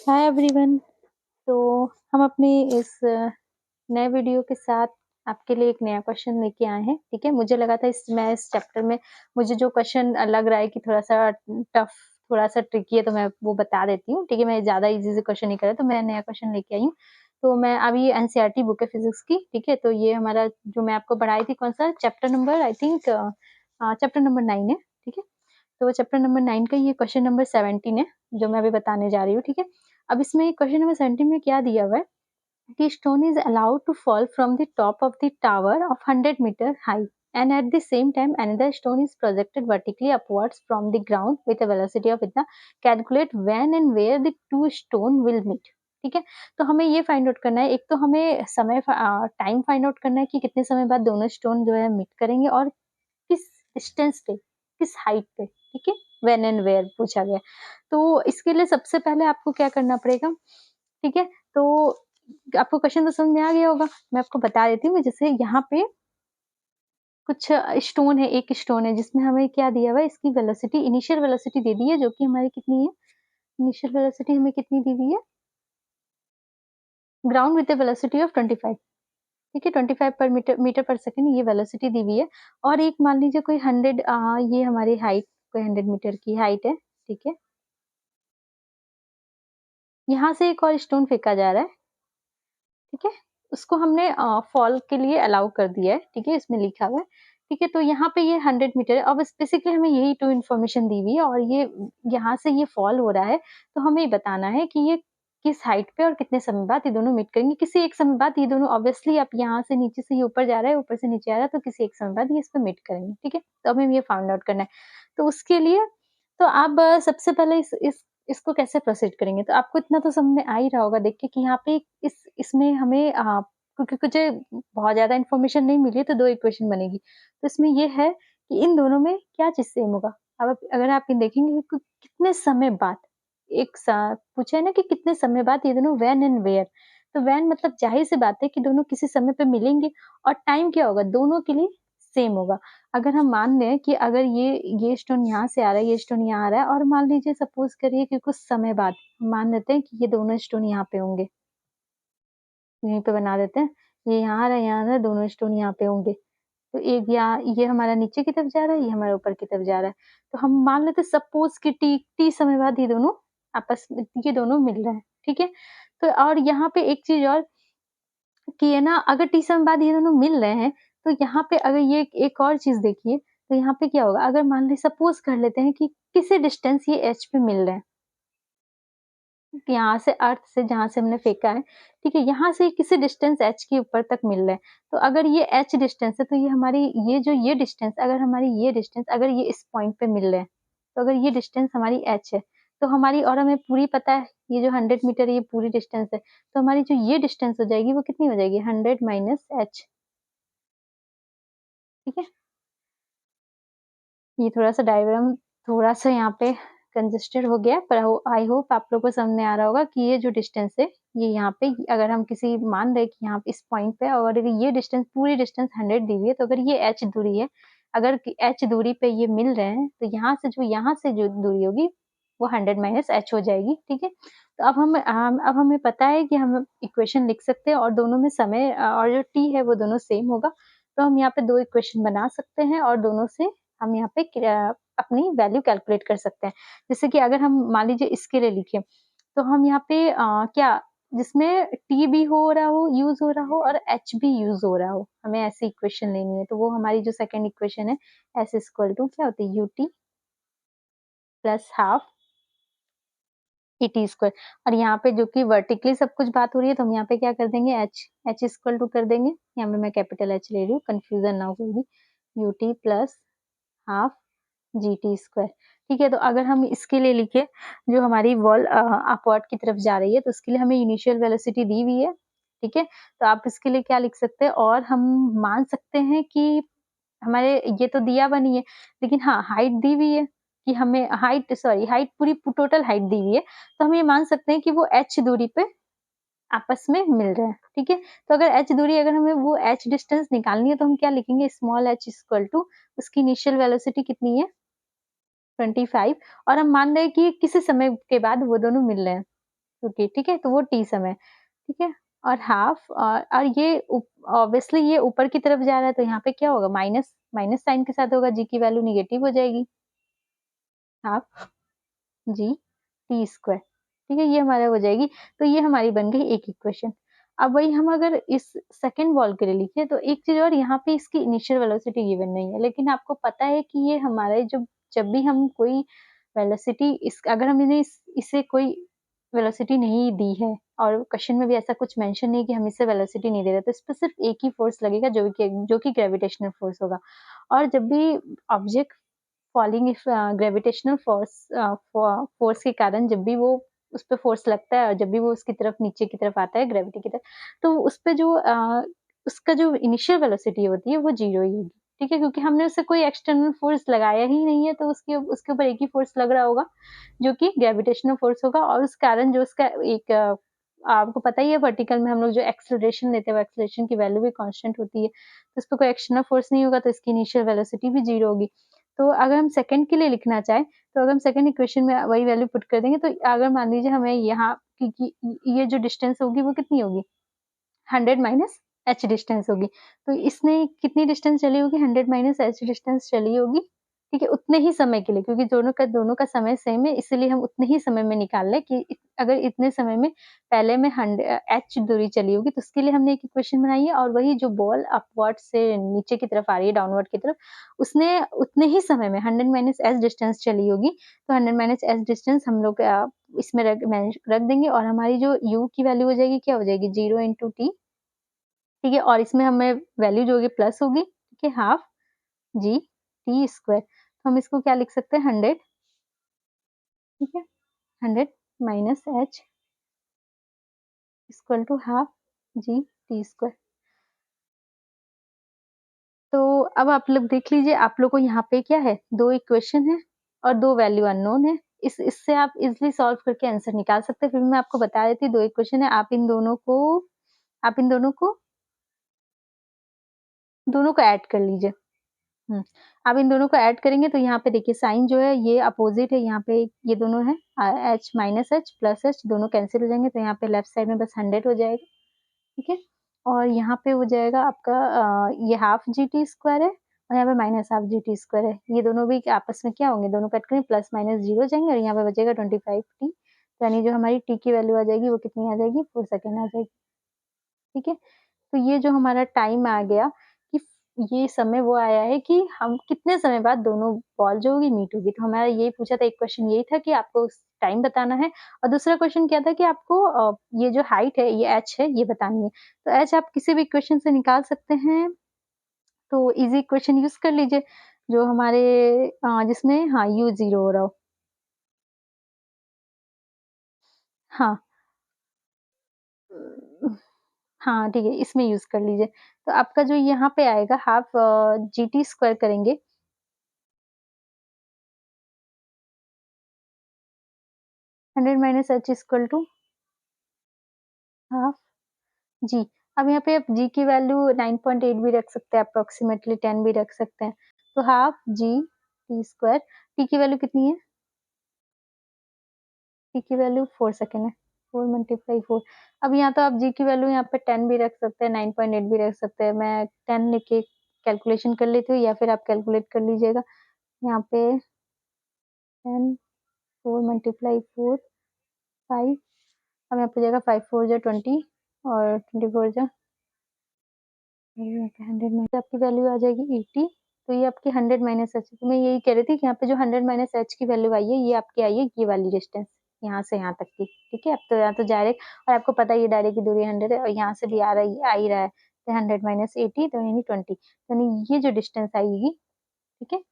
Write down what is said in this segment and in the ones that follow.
Hi everyone. तो हम अपने इस नए वीडियो के साथ आपके लिए एक नया क्वेश्चन लेके आए हैं। ठीक है, मुझे लगा था इस चैप्टर में मुझे जो क्वेश्चन लग रहा है कि थोड़ा-सा टफ, थोड़ा-सा ट्रिकी है, तो मैं वो बता देती हूँ। ठीक है, मैं ज़्यादा इजी से क्वेश्चन नहीं कर रहा, तो मैं नया क्वेश्चन लेके आई हूँ। तो मैं अभी एनसीईआरटी बुक है फिजिक्स की। ठीक है, तो ये हमारा जो मैं आपको पढ़ाई थी, कौन-सा chapter number, I think chapter number 9 है। ठीक है, तो चैप्टर नंबर 9 का ये क्वेश्चन नंबर 17 है, जो मैं अभी बताने जा रही हूँ। ठीक है, अब इसमें क्वेश्चन नंबर 17 में क्या दिया हुआ है कि stone is allowed to fall from the top of the tower of 100-meter high, and at the same time another stone is projected vertically upwards from the ground with a velocity of इतना, calculate when and where the two stone will meet। ठीक है, तो हमें ये find out करना है। एक तो हमें टाइम फाइंड आउट करना है कि कितने समय बाद दोनों स्टोन जो है मीट करेंगे, और किस डिस्टेंस पे, किस हाइट पे। ठीक है, व्हेन एंड वेयर पूछा गया। तो इसके लिए सबसे पहले आपको क्या करना पड़ेगा। ठीक है, तो आपको क्वेश्चन तो समझ में आ गया होगा, मैं आपको बता देती हूँ। जैसे यहाँ पे कुछ स्टोन है, एक स्टोन है जिसमें हमें क्या दिया हुआ है, इसकी वेलोसिटी, इनिशियल वेलोसिटी दे दी है, जो कि हमारी कितनी है, इनिशियल वेलोसिटी हमें कितनी दी हुई है, ग्राउंड विद वेलोसिटी ऑफ 25। ठीक है, 25 पर मीटर पर सेकंड ये वेलोसिटी दी हुई है। और एक मान लीजिए कोई 100, ये हमारी हाइट, कोई 100 मीटर की हाइट है। ठीक है, यहाँ से एक और स्टोन फेंका जा रहा है। ठीक है, उसको हमने फॉल के लिए अलाउ कर दिया है। ठीक है, इसमें लिखा हुआ है। ठीक है, तो यहाँ पे ये 100 मीटर है। अब बेसिकली हमें यही 2 इन्फॉर्मेशन दी हुई है, और ये यहाँ से ये फॉल हो रहा है, तो हमें ये बताना है कि ये किस हाइट पे और कितने समय बाद ये दोनों मीट करेंगे। किसी एक समय बाद ये दोनों, ऑब्वियसली आप यहाँ से नीचे से ये ऊपर जा रहा है, ऊपर से नीचे आ रहा है, तो किसी एक समय बाद ये इस पे मीट करेंगे। ठीक है, तो हमें ये फाइंड आउट करना है। तो उसके लिए तो आप सबसे पहले इसको कैसे प्रोसीड करेंगे, तो आपको इतना तो समझ में आ ही रहा होगा देख के कि यहाँ पे इसमें हमें क्योंकि मुझे बहुत ज़्यादा इन्फॉर्मेशन नहीं मिली, तो 2 इक्वेशन बनेगी। तो इसमें ये है कि इन दोनों में क्या चीज़ सेम होगा। अब अगर आप ये देखेंगे कि कितने समय बाद, एक सा पूछा है ना कि कितने समय बाद ये दोनों व्हेन एंड वेयर, तो व्हेन मतलब ज़ाहिर-सी बात है कि दोनों किसी समय पे मिलेंगे, और टाइम क्या होगा, दोनों के लिए सेम होगा। अगर हम मान लें कि अगर ये स्टोन यहाँ से आ रहा है, ये स्टोन यहाँ आ रहा है, और मान लीजिए सपोज़ करिए कि कुछ समय बाद मान लेते हैं कि ये दोनों स्टोन यहाँ पे होंगे। यहीं पे बना देते हैं, ये यहाँ आ रहा है, यहाँ आ रहा है, दोनों स्टोन यहाँ पे होंगे। तो एक यहाँ, ये हमारा नीचे की तरफ जा रहा है, ये हमारा ऊपर की तरफ जा रहा है। तो हम मान लेते हैं सपोज़ कि टी समय बाद ये दोनों आपस में, ये दोनों मिल रहे हैं। ठीक है? तो और यहाँ पे एक चीज़ और कि है ना, अगर टी समय बाद ये दोनों मिल रहे हैं, तो यहाँ पे अगर ये एक और चीज़ देखिए, तो यहाँ पे क्या होगा, अगर मान ली सपोज़ कर लेते हैं कि किसी डिस्टेंस ये एच पे मिल रहे हैं, यहाँ से अर्थ से जहाँ से हमने फेंका है, ठीक है, यहाँ से किसी डिस्टेंस एच के ऊपर तक मिल रहे हैं। तो अगर ये एच डिस्टेंस है, तो ये हमारी ये डिस्टेंस, अगर हमारी ये डिस्टेंस अगर ये इस पॉइंट पे मिल रहे हैं, तो अगर ये डिस्टेंस हमारी एच है, तो हमारी, और हमें पूरी पता है ये जो 100 मीटर है ये पूरी डिस्टेंस है, तो हमारी जो ये डिस्टेंस हो जाएगी वो कितनी हो जाएगी, 100 माइनस एच। ठीक है? ये थोड़ा-सा डायग्राम थोड़ा-सा यहाँ पे कंजेस्टेड हो गया, पर आई होप आप लोगों को समझ में आ रहा होगा कि ये जो डिस्टेंस है, ये यहाँ पे अगर हम किसी मान रहे हैं कि यहाँ इस पॉइंट पे, और अगर ये डिस्टेंस, पूरी डिस्टेंस 100 दी हुई है, तो अगर ये h दूरी है, अगर h दूरी पे ये मिल रहे हैं, तो यहाँ से जो दूरी होगी, वो 100 माइनस h हो जाएगी। ठीक है? तो अब हमें पता है कि हम इक्वेशन लिख सकते हैं, और दोनों में समय और जो t है वो दोनों सेम होगा। तो हम यहाँ पे 2 इक्वेशन बना सकते हैं, और दोनों से हम यहाँ पे अपनी वैल्यू कैलकुलेट कर सकते हैं। जैसे कि अगर हम मान लीजिए इसके लिए लिखें, तो हम यहाँ पे क्या, जिसमें टी भी हो रहा हो, यूज़ हो रहा हो, और एच भी यूज़ हो रहा हो, हमें ऐसी इक्वेशन लेनी है। तो वो हमारी जो सेकंड इक्वेशन है, एस इक्वल टू क्या होती है, UT plus half ET square. और यहाँ पे जो कि वर्टिकली सब कुछ बात हो रही है, तो हम यहाँ पे क्या कर देंगे, एच इक्वल टू कर देंगे। यहाँ पे मैं कैपिटल एच ले रही हूँ, कंफ्यूजन ना हो कोई भी। UT plus half GT square. ठीक है, तो अगर हम इसके लिए लिखें, जो हमारी वॉल अपवर्ड की तरफ जा रही है, तो उसके लिए हमें इनिशियल वेलोसिटी दी हुई है। ठीक है, तो आप इसके लिए क्या लिख सकते हैं, और हम मान सकते हैं कि हमारे ये तो दिया हुआ नहीं है, लेकिन हाँ, हाइट दी हुई है कि हमें हाइट पूरी टोटल हाइट दी हुई है, तो हम ये मान सकते हैं कि वो एच दूरी पे आपस में मिल रहे हैं। ठीक है, तो अगर एच दूरी, अगर हमें वो एच डिस्टेंस निकालनी है, तो हम क्या लिखेंगे, स्मॉल एच इक्वल टू, उसकी इनिशियल वेलोसिटी कितनी है, 25, और हम मान रहे हैं कि किसी समय के बाद वो दोनों मिल रहे हैं। रुकिए, ठीक है? तो वो t समय, ठीक है? और हाफ और ये ऑब्वियसली ये ऊपर की तरफ जा रहा है तो यहाँ पे क्या होगा माइनस माइनस साइन के साथ होगा, g की वैल्यू नेगेटिव हो जाएगी। हाफ g t स्क्वायर, ठीक है? ये हमारा हो जाएगी, तो ये हमारी बन गई एक इक्वेशन। अब वही हम अगर इस सेकंड वॉल के लिए लिखें तो एक चीज़ और यहाँ पे इसकी इनिशियल वेलोसिटी गिवन नहीं है, लेकिन आपको पता है कि ये हमारे जब भी हम कोई वेलोसिटी इस अगर हमने इसे कोई वेलोसिटी नहीं दी है और क्वेश्चन में भी ऐसा कुछ मेंशन नहीं कि हम इसे वेलोसिटी नहीं दे रहे, तो इस पे सिर्फ एक ही फोर्स लगेगा जो कि ग्रेविटेशनल फोर्स होगा। और जब भी object falling if gravitational force के कारण जब भी वो उस पे फोर्स लगता है और जब भी वो उसकी तरफ नीचे की तरफ आता है ग्रेविटी की तरफ, तो उस पे उसका जो इनिशियल वेलोसिटी होती है वो 0 ही होगी, ठीक है? क्योंकि हमने उसे कोई एक्सटर्नल फोर्स लगाया ही नहीं है, तो उसके उसके ऊपर एक ही फोर्स लग रहा होगा, जो कि ग्रेविटेशनल फोर्स होगा और उस कारण जो उसका एक आपको पता ही है वर्टिकल में हम लोग जो एक्सेलरेशन लेते हैं, वो एक्सेलरेशन की वैल्यू भी कांस्टेंट होती है। तो इस पे कोई एक्सटर्नल फोर्स नहीं होगा, तो इसकी इनिशियल वेलोसिटी भी 0 होगी। तो अगर हम सेकंड के लिए लिखना चाहें, तो अगर हम सेकंड इक्वेशन में वही वैल्यू पुट कर देंगे, तो अगर मान लीजिए हमें यहाँ की ये जो डिस्टेंस होगी वो कितनी होगी? 100 माइनस h डिस्टेंस होगी। तो इसने कितनी डिस्टेंस चली होगी? 100 माइनस h डिस्टेंस चली होगी, ठीक है? उतने ही समय के लिए क्योंकि दोनों का समय सेम है, इसीलिए हम उतने ही समय में निकाल लें कि अगर इतने समय में पहले में h दूरी चली होगी, तो उसके लिए हमने एक इक्वेशन बनाई है और वही जो बॉल अपवर्ड से नीचे की तरफ आ रही है, डाउनवर्ड की तरफ, उसने उतने ही समय में 100 माइनस h डिस्टेंस चली होगी। तो 100 माइनस h डिस्टेंस हम लोग इसमें रख देंगे और हमारी जो u की वैल्यू हो जाएगी, क्या हो जाएगी? 0 इंटू t, ठीक है? और इसमें हमें वैल्यू जो होगी प्लस होगी, ठीक है? हाफ जी टी स्क्वायर, तो हम इसको क्या लिख सकते हैं? 100, ठीक है? 100 minus h equal to half g t square. तो अब आप लोग देख लीजिए, आप लोग को यहाँ पे क्या है? 2 इक्वेशन है और 2 वैल्यू अननोन है। इससे आप इज़िली सॉल्व करके आंसर निकाल सकते हैं। फिर मैं आपको बता रही थी 2 इक्वेशन है, आप इन दोनों को ऐड कर लीजिए। हुँ, अब इन दोनों को ऐड करेंगे तो यहाँ पे देखिए साइन जो है ये अपोज़िट है, यहाँ पे ये दोनों है h minus h plus h दोनों कैंसल हो जाएँगे, तो यहाँ पे लेफ्ट साइड में बस 100 हो जाएगा, ठीक है? और यहाँ पे हो जाएगा आपका ये हाफ जीटी स्क्वायर है और यहाँ पे माइनस हाफ जीटी स्क्वायर है। ये दोनों भी आपस में क्या होंगे? दोनों कट करेंगे प्लस माइनस 0 हो जाएँगे और यहाँ पे बचेगा 25 टी, यानी जो हमारी टी की वैल्यू आ जाएगी वो कितनी आ जाएगी? 4 सेकंड आ जाएगी, ठीक है? तो ये जो हमारा टाइम आ गया कि ये समय वो आया है कि हम कितने समय बाद दोनों बॉल जो होगी मीट होगी। तो हमारा यही पूछा था, एक क्वेश्चन यही था कि आपको टाइम बताना है और दूसरा क्वेश्चन क्या था कि आपको ये जो हाइट है, ये h है, ये बतानी है। तो h आप किसी भी इक्वेशन से निकाल सकते हैं, तो ईज़ी इक्वेशन यूज़ कर लीजिए, जो हमारे जिसमें हाँ, u 0 हो रहा हो। हाँ। हाँ, ठीक है, इसमें यूज़ कर लीजिए। तो आपका जो यहाँ पे आएगा हाफ जीटी स्क्वायर करेंगे 100 minus h equal to half G. अब यहाँ पे आप जी की वैल्यू 9.8 भी रख सकते हैं, अप्रॉक्सिमेटली 10 भी रख सकते हैं। तो half g t square, T की वैल्यू कितनी है? टी की वैल्यू 4 सेकंड है, 4 मल्टीप्लाई 4। अब यहाँ तो आप जी की वैल्यू यहाँ पे 10 भी रख सकते हैं, 9.8 भी रख सकते हैं। मैं 10 लिख के कैलकुलेशन कर लेती हूँ या फिर आप कैलकुलेट कर लीजिएगा। यहाँ पे 10, 4 मल्टीप्लाई 4, 5, अब यहाँ पे हो जाएगा 5 4 जा 20 और 24 जा 100 में आपकी वैल्यू आ जाएगी 80, तो ये आपकी 100 माइनस h, तो मैं यही कह रही थी कि यहाँ पे जो 100 माइनस h की वैल्यू आई है, ये आपकी आई है ये वाली डिस्टेंस, यहाँ से यहाँ तक की, ठीक है? अब तो यहाँ तो डायरेक्ट और आपको पता है ये डायरेक्ट की दूरी 100 है और यहाँ से भी आ ही रहा है, तो 100 माइनस 80 तो यानी 20, यानी ये जो डिस्टेंस आएगी, ठीक है?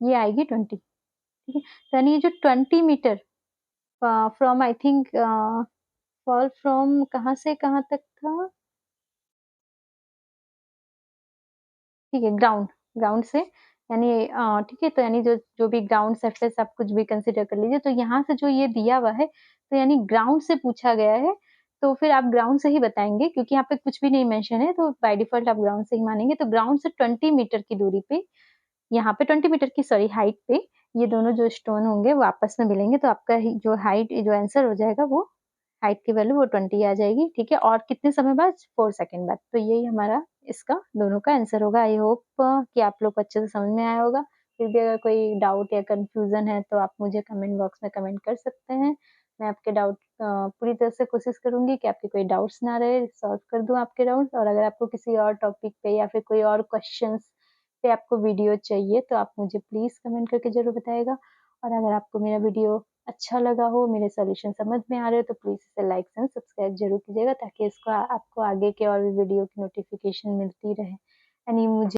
ये आएगी 20, ठीक है? तो यानी ये जो 20 metre from I think fall from कहाँ से कहाँ तक था? ठीक है, ग्राउंड ग्राउंड से यानी ठीक है, तो यानी जो जो भी ग्राउंड सरफेस आप कुछ भी कंसीडर कर लीजिए, तो यहाँ से जो ये दिया हुआ है, तो यानी ग्राउंड से पूछा गया है, तो फिर आप ग्राउंड से ही बताएँगे क्योंकि यहाँ पे कुछ भी नहीं मेंशन है, तो बाय डिफ़ॉल्ट आप ग्राउंड से ही मानेंगे। तो ग्राउंड से 20 मीटर की दूरी पे, यहाँ पे 20 मीटर की सॉरी हाइट पे, ये दोनों जो स्टोन होंगे वो आपस में मिलेंगे, तो आपका ही जो हाइट जो आंसर हो जाएगा वो हाइट की वैल्यू वो 20 आ जाएगी, ठीक है? और कितने समय बाद? 4 सेकंड बाद। तो यही हमारा इसका दोनों का आंसर होगा। आई होप कि आप लोग को अच्छे से समझ में आया होगा। फिर भी अगर कोई डाउट या कन्फ्यूज़न है तो आप मुझे कमेंट बॉक्स में कमेंट कर सकते हैं। मैं आपके डाउट पूरी तरह से कोशिश करूँगी कि आपके कोई डाउट्स ना रहे, सॉल्व कर दूँ आपके डाउट्स। और अगर आपको किसी और टॉपिक पे या फिर कोई और क्वेश्चंस पे आपको वीडियो चाहिए तो आप मुझे प्लीज़ कमेंट करके ज़रूर बताइएगा। और अगर आपको मेरा वीडियो अच्छा लगा हो, मेरे सॉल्यूशन समझ में आ रहे हो तो प्लीज़ इसे लाइक एंड सब्सक्राइब ज़रूर कीजिएगा ताकि इसको आपको आगे के और भी वीडियो की नोटिफ़िकेशन मिलती रहे। यानी मुझे